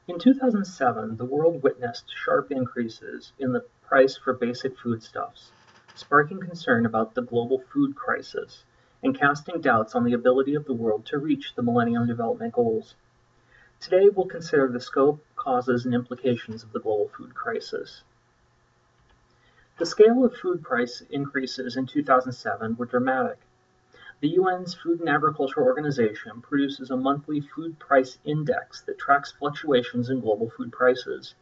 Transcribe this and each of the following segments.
In 2007, the world witnessed sharp increases in the price for basic foodstuffs, sparking concern about the global food crisis and casting doubts on the ability of the world to reach the Millennium Development Goals. Today, we'll consider the scope, causes, and implications of the global food crisis. The scale of food price increases in 2007 were dramatic. The UN's Food and Agriculture Organization produces a monthly food price index that tracks fluctuations in global food prices.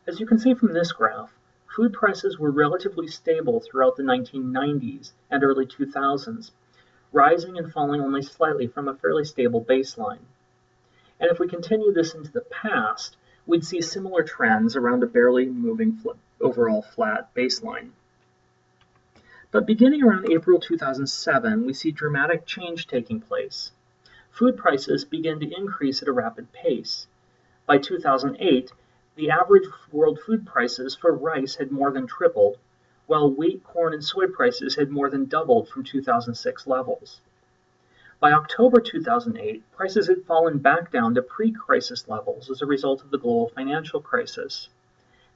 As you can see from this graph, food prices were relatively stable throughout the 1990s and early 2000s, rising and falling only slightly from a fairly stable baseline. And if we continue this into the past, we'd see similar trends around a barely moving overall flat baseline. But beginning around April 2007, we see dramatic change taking place. Food prices begin to increase at a rapid pace. By 2008, the average world food prices for rice had more than tripled, while wheat, corn, and soy prices had more than doubled from 2006 levels. By October 2008, prices had fallen back down to pre-crisis levels as a result of the global financial crisis.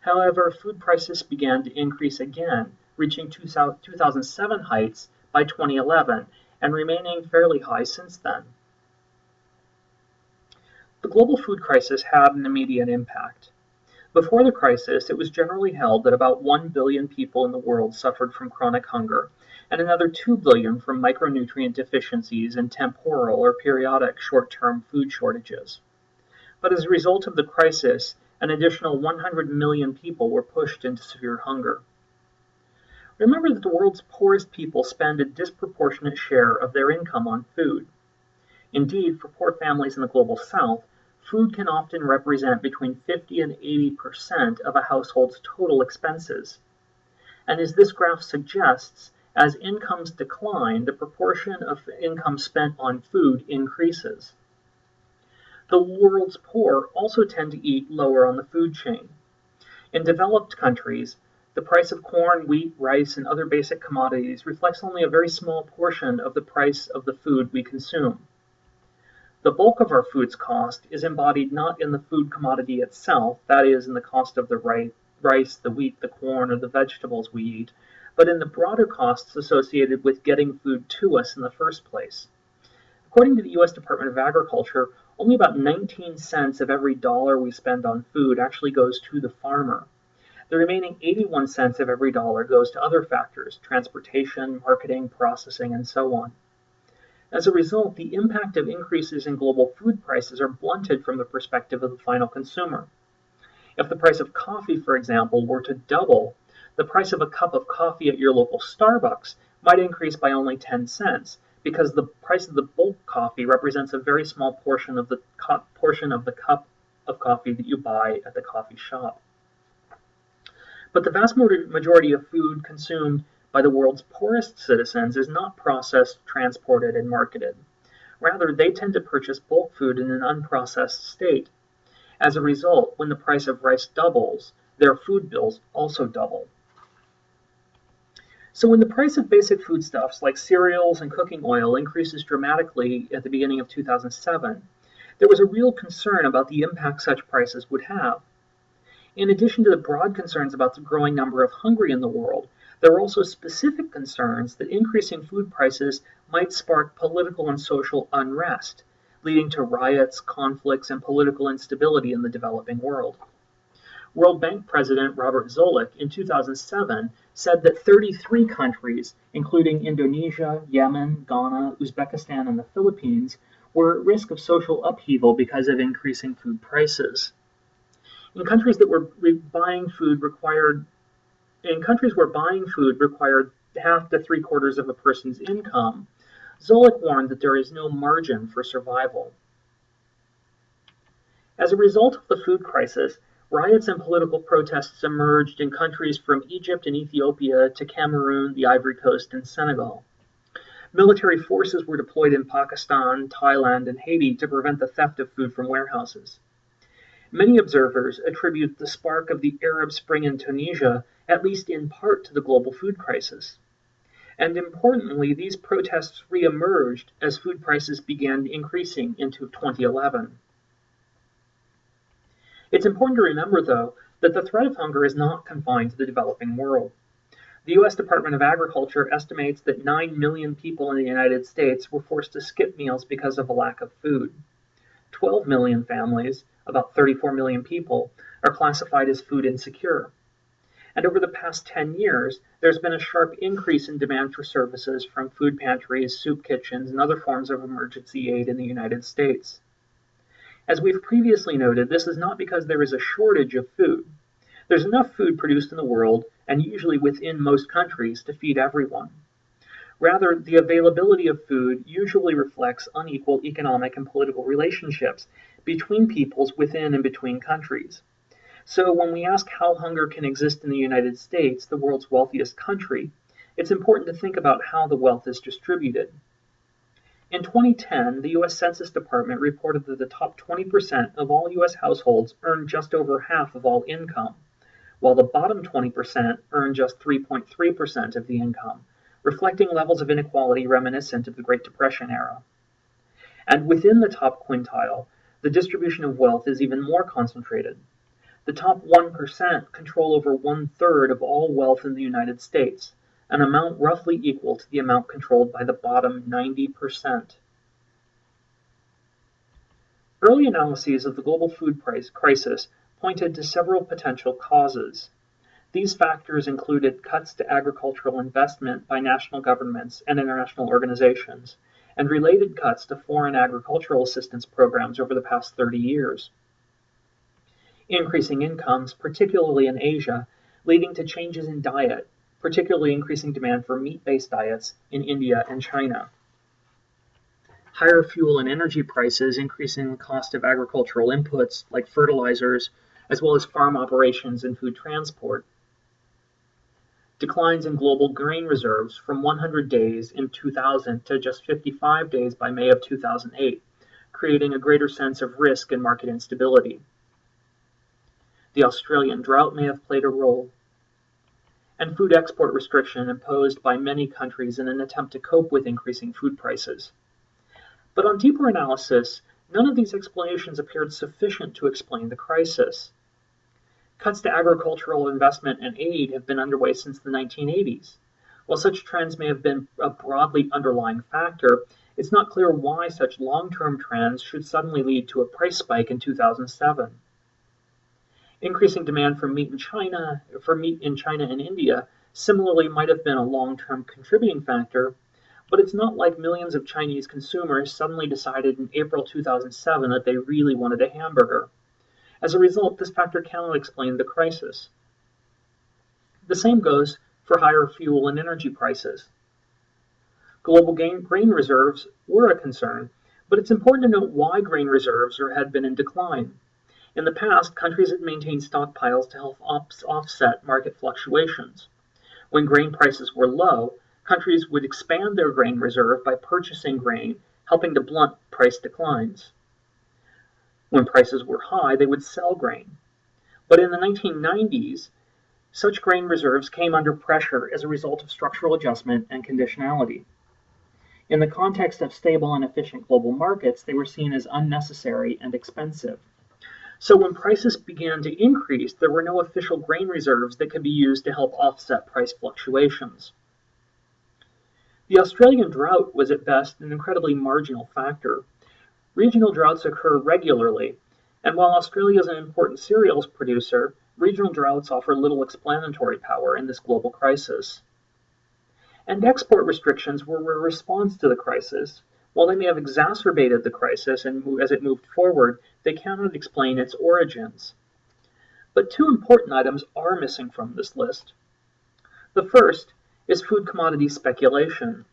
However, food prices began to increase again, reaching 2007 heights by 2011 and remaining fairly high since then. The global food crisis had an immediate impact. Before the crisis, it was generally held that about 1 billion people in the world suffered from chronic hunger, and another 2 billion from micronutrient deficiencies and temporal or periodic short-term food shortages. But as a result of the crisis, an additional 100 million people were pushed into severe hunger. Remember that the world's poorest people spend a disproportionate share of their income on food. Indeed, for poor families in the global south, food can often represent between 50 and 80% of a household's total expenses. And as this graph suggests, as incomes decline, the proportion of income spent on food increases. The world's poor also tend to eat lower on the food chain. In developed countries, the price of corn, wheat, rice, and other basic commodities reflects only a very small portion of the price of the food we consume. The bulk of our food's cost is embodied not in the food commodity itself, that is, in the cost of the rice, the wheat, the corn, or the vegetables we eat, but in the broader costs associated with getting food to us in the first place. According to the U.S. Department of Agriculture, only about 19 cents of every dollar we spend on food actually goes to the farmer. The remaining 81 cents of every dollar goes to other factors, transportation, marketing, processing, and so on. As a result, the impact of increases in global food prices are blunted from the perspective of the final consumer. If the price of coffee, for example, were to double, the price of a cup of coffee at your local Starbucks might increase by only 10 cents, because the price of the bulk coffee represents a very small portion of the cup of coffee that you buy at the coffee shop. But the vast majority of food consumed by the world's poorest citizens is not processed, transported, and marketed. Rather, they tend to purchase bulk food in an unprocessed state. As a result, when the price of rice doubles, their food bills also double. So when the price of basic foodstuffs like cereals and cooking oil increases dramatically at the beginning of 2007, there was a real concern about the impact such prices would have. In addition to the broad concerns about the growing number of hungry in the world, there are also specific concerns that increasing food prices might spark political and social unrest, leading to riots, conflicts, and political instability in the developing world. World Bank President Robert Zoellick in 2007 said that 33 countries, including Indonesia, Yemen, Ghana, Uzbekistan, and the Philippines, were at risk of social upheaval because of increasing food prices. In countries where buying food required half to three-quarters of a person's income, Zoellick warned that there is no margin for survival. As a result of the food crisis, riots and political protests emerged in countries from Egypt and Ethiopia to Cameroon, the Ivory Coast, and Senegal. Military forces were deployed in Pakistan, Thailand, and Haiti to prevent the theft of food from warehouses. Many observers attribute the spark of the Arab Spring in Tunisia, at least in part, to the global food crisis. And importantly, these protests re-emerged as food prices began increasing into 2011. It's important to remember, though, that the threat of hunger is not confined to the developing world. The U.S. Department of Agriculture estimates that 9 million people in the United States were forced to skip meals because of a lack of food. 12 million families, about 34 million people, are classified as food insecure. And over the past 10 years, there's been a sharp increase in demand for services from food pantries, soup kitchens, and other forms of emergency aid in the United States. As we've previously noted, this is not because there is a shortage of food. There's enough food produced in the world, and usually within most countries, to feed everyone. Rather, the availability of food usually reflects unequal economic and political relationships between peoples within and between countries. So when we ask how hunger can exist in the United States, the world's wealthiest country, it's important to think about how the wealth is distributed. In 2010, the U.S. Census Department reported that the top 20% of all U.S. households earn just over half of all income, while the bottom 20% earn just 3.3% of the income, reflecting levels of inequality reminiscent of the Great Depression era. And within the top quintile, the distribution of wealth is even more concentrated. The top 1% control over 1/3 of all wealth in the United States, an amount roughly equal to the amount controlled by the bottom 90%. Early analyses of the global food price crisis pointed to several potential causes. These factors included cuts to agricultural investment by national governments and international organizations, and related cuts to foreign agricultural assistance programs over the past 30 years. Increasing incomes, particularly in Asia, leading to changes in diet, particularly increasing demand for meat-based diets in India and China. Higher fuel and energy prices, increasing the cost of agricultural inputs like fertilizers, as well as farm operations and food transport. Declines in global grain reserves from 100 days in 2000 to just 55 days by May of 2008, creating a greater sense of risk and market instability. The Australian drought may have played a role, and food export restriction imposed by many countries in an attempt to cope with increasing food prices. But on deeper analysis, none of these explanations appeared sufficient to explain the crisis. Cuts to agricultural investment and aid have been underway since the 1980s. While such trends may have been a broadly underlying factor, it's not clear why such long-term trends should suddenly lead to a price spike in 2007. Increasing demand for meat in China and India similarly might have been a long-term contributing factor, but it's not like millions of Chinese consumers suddenly decided in April 2007 that they really wanted a hamburger. As a result, this factor cannot explain the crisis. The same goes for higher fuel and energy prices. Global grain reserves were a concern, but it's important to note why grain reserves had been in decline. In the past, countries had maintained stockpiles to help offset market fluctuations. When grain prices were low, countries would expand their grain reserve by purchasing grain, helping to blunt price declines. When prices were high, they would sell grain. But in the 1990s, such grain reserves came under pressure as a result of structural adjustment and conditionality. In the context of stable and efficient global markets, they were seen as unnecessary and expensive. So when prices began to increase, there were no official grain reserves that could be used to help offset price fluctuations. The Australian drought was at best an incredibly marginal factor. Regional droughts occur regularly, and while Australia is an important cereals producer, regional droughts offer little explanatory power in this global crisis. And export restrictions were a response to the crisis. While they may have exacerbated the crisis and as it moved forward, they cannot explain its origins. But two important items are missing from this list. The first is food commodity speculation.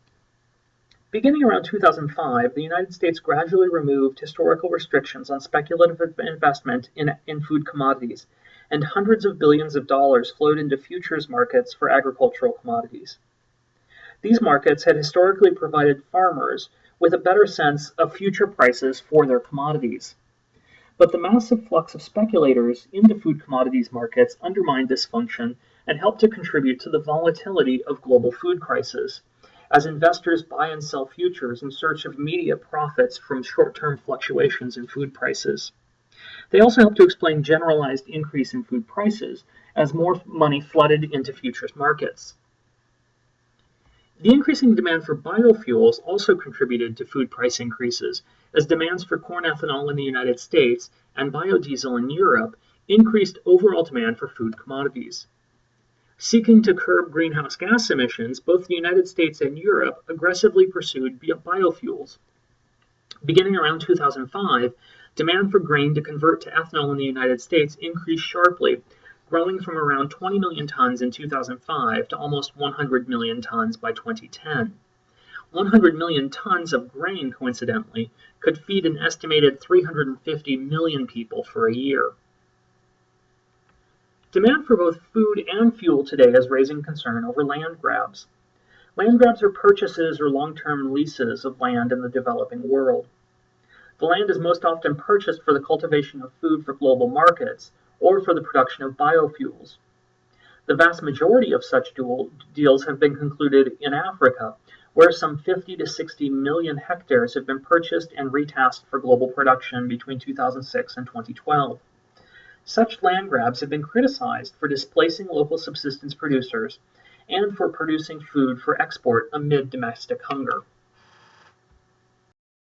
Beginning around 2005, the United States gradually removed historical restrictions on speculative investment in food commodities, and hundreds of billions of dollars flowed into futures markets for agricultural commodities. These markets had historically provided farmers with a better sense of future prices for their commodities. But the massive flux of speculators into food commodities markets undermined this function and helped to contribute to the volatility of global food crises, as investors buy and sell futures in search of immediate profits from short-term fluctuations in food prices. They also help to explain generalized increase in food prices as more money flooded into futures markets. The increasing demand for biofuels also contributed to food price increases, as demands for corn ethanol in the United States and biodiesel in Europe increased overall demand for food commodities. Seeking to curb greenhouse gas emissions, both the United States and Europe aggressively pursued biofuels. Beginning around 2005, demand for grain to convert to ethanol in the United States increased sharply, growing from around 20 million tons in 2005 to almost 100 million tons by 2010. 100 million tons of grain, coincidentally, could feed an estimated 350 million people for a year. Demand for both food and fuel today is raising concern over land grabs. Land grabs are purchases or long-term leases of land in the developing world. The land is most often purchased for the cultivation of food for global markets or for the production of biofuels. The vast majority of such deals have been concluded in Africa, where some 50 to 60 million hectares have been purchased and retasked for global production between 2006 and 2012. Such land grabs have been criticized for displacing local subsistence producers and for producing food for export amid domestic hunger.